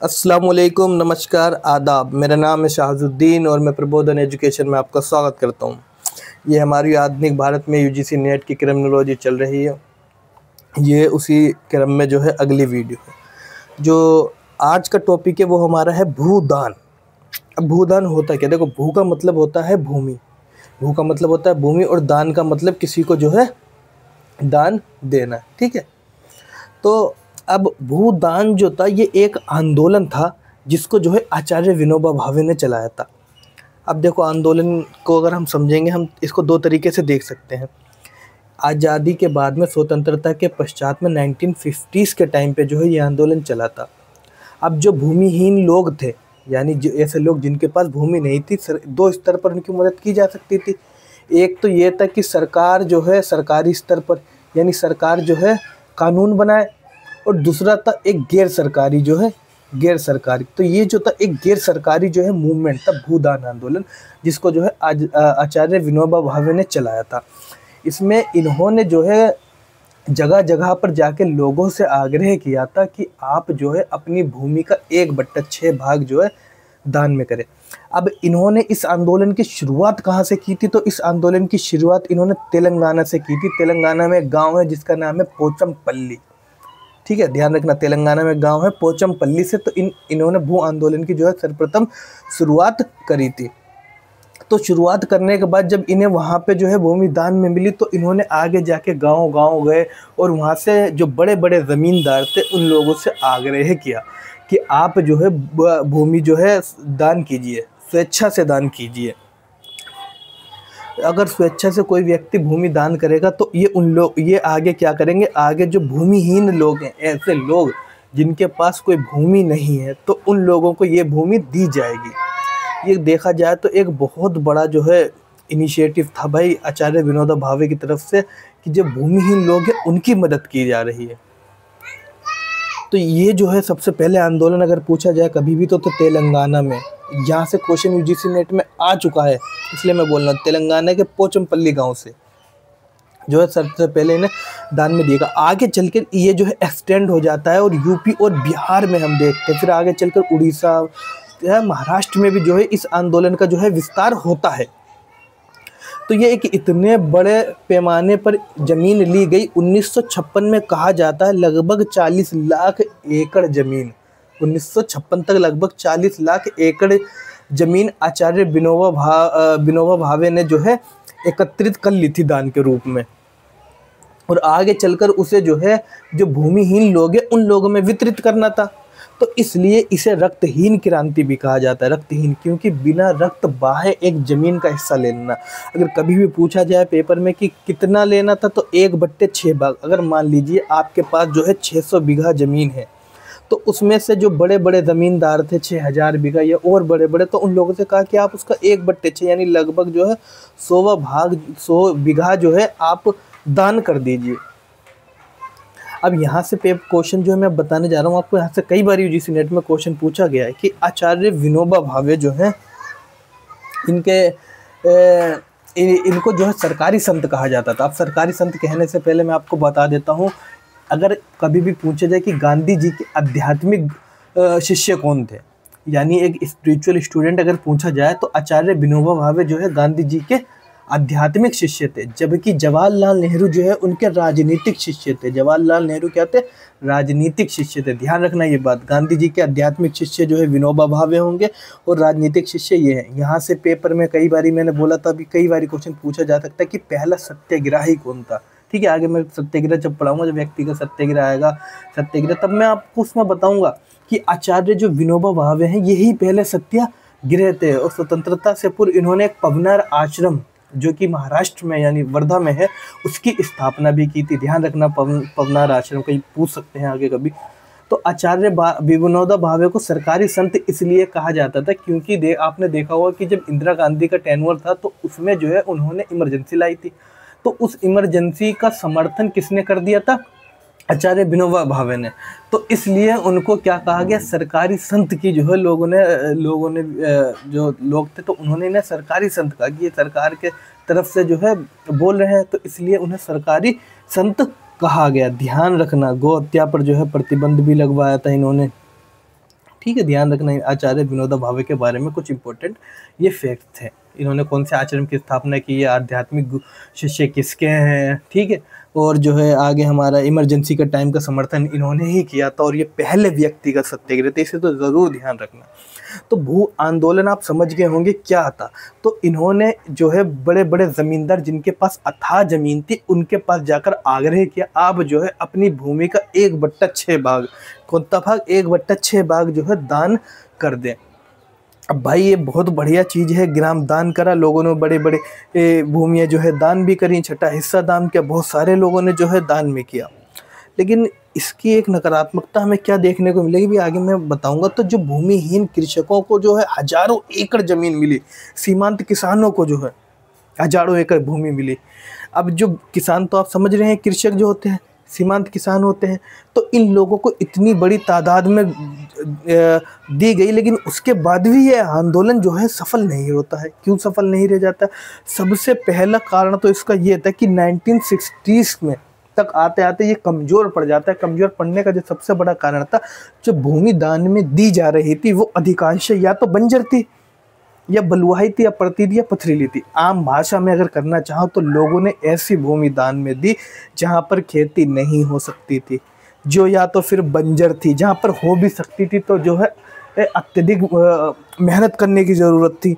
अस्सलामुअलैकुम, नमस्कार, आदाब। मेरा नाम है शाहजुद्दीन और मैं प्रबोधन एजुकेशन में आपका स्वागत करता हूँ। ये हमारी आधुनिक भारत में यूजीसी नेट की क्रिमिनोलॉजी चल रही है। ये उसी क्रम में जो है अगली वीडियो है। जो आज का टॉपिक है वो हमारा है भूदान। अब भूदान होता है क्या? देखो, भू का मतलब होता है भूमि, भू का मतलब होता है भूमि और दान का मतलब किसी को जो है दान देना। ठीक है, तो अब भूदान जो था ये एक आंदोलन था जिसको जो है आचार्य विनोबा भावे ने चलाया था। अब देखो, आंदोलन को अगर हम समझेंगे, हम इसको दो तरीके से देख सकते हैं। आज़ादी के बाद में, स्वतंत्रता के पश्चात में 1950s के टाइम पे जो है ये आंदोलन चला था। अब जो भूमिहीन लोग थे, यानी जो ऐसे लोग जिनके पास भूमि नहीं थी, दो स्तर पर उनकी मदद की जा सकती थी। एक तो ये था कि सरकार जो है सरकारी स्तर पर, यानी सरकार जो है कानून बनाए, और दूसरा था एक गैर सरकारी जो है गैर सरकारी। तो ये जो था एक गैर सरकारी जो है मूवमेंट था, भूदान आंदोलन, जिसको जो है आचार्य विनोबा भावे ने चलाया था। इसमें इन्होंने जो है जगह जगह पर जाके लोगों से आग्रह किया था कि आप जो है अपनी भूमि का 1/6 भाग जो है दान में करें। अब इन्होंने इस आंदोलन की शुरुआत कहाँ से की थी? तो इस आंदोलन की शुरुआत इन्होंने तेलंगाना से की थी। तेलंगाना में एक गाँव है जिसका नाम है पोचमपल्ली। ठीक है, ध्यान रखना, तेलंगाना में गांव है पोचमपल्ली से। तो इन्होंने भू आंदोलन की जो है सर्वप्रथम शुरुआत करी थी। तो शुरुआत करने के बाद जब इन्हें वहाँ पे जो है भूमि दान में मिली, तो इन्होंने आगे जाके गांव गांव गए और वहाँ से जो बड़े बड़े ज़मींदार थे उन लोगों से आग्रह किया कि आप जो है भूमि जो है दान कीजिए, स्वेच्छा से दान कीजिए। अगर स्वेच्छा से कोई व्यक्ति भूमि दान करेगा तो ये आगे क्या करेंगे? आगे जो भूमिहीन लोग हैं, ऐसे लोग जिनके पास कोई भूमि नहीं है, तो उन लोगों को ये भूमि दी जाएगी। ये देखा जाए तो एक बहुत बड़ा जो है इनिशिएटिव था भाई आचार्य विनोबा भावे की तरफ से, कि जो भूमिहीन लोग हैं उनकी मदद की जा रही है। तो ये जो है सबसे पहले आंदोलन अगर पूछा जाए कभी भी तो तेलंगाना में, यहाँ से क्वेश्चन यूजीसी नेट में आ चुका है, इसलिए मैं बोल रहा हूँ। तेलंगाना के पोचमपल्ली गांव से जो है सबसे पहले इन्हें दान में दिएगा। आगे चलकर ये जो है एक्सटेंड हो जाता है और यूपी और बिहार में हम देखते हैं, फिर आगे चलकर उड़ीसा, महाराष्ट्र में भी जो है इस आंदोलन का जो है विस्तार होता है। तो ये एक इतने बड़े पैमाने पर ज़मीन ली गई। 1956 में कहा जाता है लगभग 40 लाख एकड़ ज़मीन, 1956 तक लगभग 40 लाख एकड़ ज़मीन आचार्य विनोबा भावे ने जो है एकत्रित कर ली थी दान के रूप में, और आगे चलकर उसे जो है जो भूमिहीन लोग हैं उन लोगों में वितरित करना था। तो इसलिए इसे रक्तहीन क्रांति भी कहा जाता है। रक्तहीन क्योंकि बिना रक्त बहाए एक ज़मीन का हिस्सा ले लेना। अगर कभी भी पूछा जाए पेपर में कि कितना लेना था, तो 1/6 भाग। अगर मान लीजिए आपके पास जो है 600 बीघा ज़मीन है, तो उसमें से जो बड़े बड़े ज़मींदार थे 6000 बीघा या और बड़े बड़े, तो उन लोगों से कहा कि आप उसका 1/6 यानी लगभग जो है 100 बीघा जो है आप दान कर दीजिए। अब यहाँ से क्वेश्चन जो है मैं बताने जा रहा हूँ आपको, यहाँ से कई बार यूजीसी नेट में क्वेश्चन पूछा गया है कि आचार्य विनोबा भावे जो है इनको जो है सरकारी संत कहा जाता था। अब सरकारी संत कहने से पहले मैं आपको बता देता हूँ, अगर कभी भी पूछा जाए कि गांधी जी के आध्यात्मिक शिष्य कौन थे, यानी एक स्पिरिचुअल स्टूडेंट अगर पूछा जाए, तो आचार्य विनोबा भावे जो है गांधी जी के आध्यात्मिक शिष्य थे, जबकि जवाहरलाल नेहरू जो है उनके राजनीतिक शिष्य थे। जवाहरलाल नेहरू क्या थे? राजनीतिक शिष्य थे। ध्यान रखना ये बात, गांधी जी के आध्यात्मिक शिष्य जो है विनोबा भावे होंगे और राजनीतिक शिष्य ये हैं। यहाँ से पेपर में कई बारी मैंने बोला था, अभी कई बारी क्वेश्चन पूछा जा सकता है कि पहला सत्याग्रही कौन था। ठीक है, आगे मैं सत्याग्रह जब पढ़ाऊंगा, जब व्यक्तिगत सत्याग्रह आएगा, सत्याग्रह, तब मैं आपको उसमें बताऊंगा कि आचार्य जो विनोबा भावे हैं यही पहले सत्याग्रह थे। और स्वतंत्रता से पूर्व इन्होंने एक पवनार आश्रम जो कि महाराष्ट्र में यानी वर्धा में है, उसकी स्थापना भी की थी। ध्यान रखना, पवनार आश्रम, कहीं पूछ सकते हैं आगे कभी। तो आचार्य विनोबा भावे को सरकारी संत इसलिए कहा जाता था क्योंकि आपने देखा होगा कि जब इंदिरा गांधी का टेन्योर था तो उसमें जो है उन्होंने इमरजेंसी लाई थी। तो उस इमरजेंसी का समर्थन किसने कर दिया था? आचार्य विनोबा भावे ने। तो इसलिए उनको क्या कहा गया? सरकारी संत की जो है लोगों ने जो लोग थे तो उन्होंने इन्हें सरकारी संत कहा कि ये सरकार के तरफ से जो है बोल रहे हैं, तो इसलिए उन्हें सरकारी संत कहा गया। ध्यान रखना, गौ हत्या पर जो है प्रतिबंध भी लगवाया था इन्होंने। ठीक है, ध्यान रखना आचार्य विनोबा भावे के बारे में कुछ इंपॉर्टेंट ये फैक्ट थे। इन्होंने कौन से आश्रम की स्थापना की है, आध्यात्मिक शिष्य किसके हैं, ठीक है, और जो है आगे हमारा इमरजेंसी का टाइम का समर्थन इन्होंने ही किया था, और ये पहले व्यक्तिगत सत्याग्रह थे, इसे तो ज़रूर ध्यान रखना। तो भू आंदोलन आप समझ गए होंगे क्या था। तो इन्होंने जो है बड़े बड़े ज़मींदार जिनके पास अथाह ज़मीन थी उनके पास जाकर आग्रह किया, आप जो है अपनी भूमि का 1/6 भाग, कौनता भाग, 1/6 भाग जो है दान कर दें। अब भाई ये बहुत बढ़िया चीज़ है, ग्राम दान करा लोगों ने, बड़े बड़े भूमियाँ जो है दान भी करी, छठा हिस्सा दान किया, बहुत सारे लोगों ने जो है दान में किया। लेकिन इसकी एक नकारात्मकता हमें क्या देखने को मिलेगी भी आगे मैं बताऊंगा। तो जो भूमिहीन कृषकों को जो है हजारों एकड़ ज़मीन मिली, सीमांत किसानों को जो है हजारों एकड़ भूमि मिली। अब जो किसान तो आप समझ रहे हैं, कृषक जो होते हैं सीमांत किसान होते हैं, तो इन लोगों को इतनी बड़ी तादाद में दी गई, लेकिन उसके बाद भी ये आंदोलन जो है सफल नहीं होता है। क्यों सफल नहीं रह जाता? सबसे पहला कारण तो इसका ये था कि 1960s में तक आते आते ये कमज़ोर पड़ जाता है। कमज़ोर पड़ने का जो सबसे बड़ा कारण था, जो भूमि दान में दी जा रही थी वो अधिकांश या तो बंजर थी, या बलुआही थी, या पड़ती थी, या पथरीली थी। आम भाषा में अगर करना चाहो तो लोगों ने ऐसी भूमि दान में दी जहाँ पर खेती नहीं हो सकती थी, जो या तो फिर बंजर थी, जहाँ पर हो भी सकती थी तो जो है अत्यधिक मेहनत करने की ज़रूरत थी।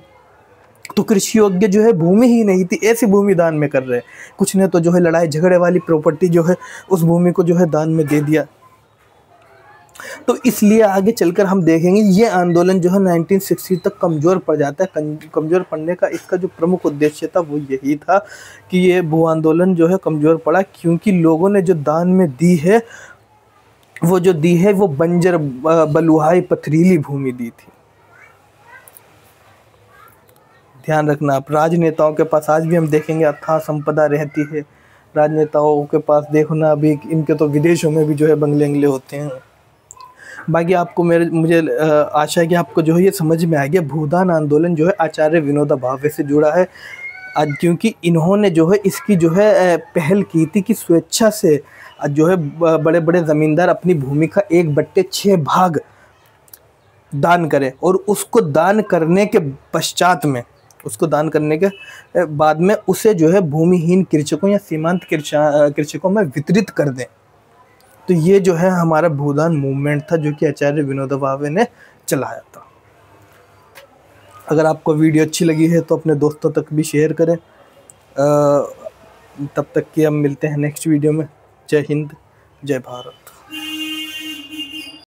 तो कृषि योग्य जो है भूमि ही नहीं थी, ऐसी भूमि दान में कर रहे। कुछ ने तो जो है लड़ाई झगड़े वाली प्रॉपर्टी जो है उस भूमि को जो है दान में दे दिया। तो इसलिए आगे चलकर हम देखेंगे ये आंदोलन जो है 1960 तक कमज़ोर पड़ जाता है। कमज़ोर पड़ने का इसका जो प्रमुख उद्देश्य था वो यही था कि ये भू आंदोलन जो है कमज़ोर पड़ा, क्योंकि लोगों ने जो दान में दी है वो बंजर बलुआही पथरीली भूमि दी थी। ध्यान रखना आप। राजनेताओं के पास आज भी हम देखेंगे अथाह संपदा रहती है। राजनेताओं के पास देखो ना, अभी इनके तो विदेशों में भी जो है बंगले अंगले होते हैं। बाकी आपको मुझे आशा है कि आपको जो है ये समझ में आ गया। भूदान आंदोलन जो है आचार्य विनोबा भावे से जुड़ा है, क्योंकि इन्होंने जो है इसकी जो है पहल की थी कि स्वेच्छा से जो है बड़े बड़े ज़मींदार अपनी भूमि का 1/6 भाग दान करें, और उसको दान करने के पश्चात में, उसको दान करने के बाद में उसे जो है भूमिहीन कृषकों या सीमांत कृषकों में वितरित कर दें। तो ये जो है हमारा भूदान मूवमेंट था जो कि आचार्य विनोबा भावे ने चलाया था। अगर आपको वीडियो अच्छी लगी है तो अपने दोस्तों तक भी शेयर करें। तब तक कि हम मिलते हैं नेक्स्ट वीडियो में। जय हिंद, जय भारत।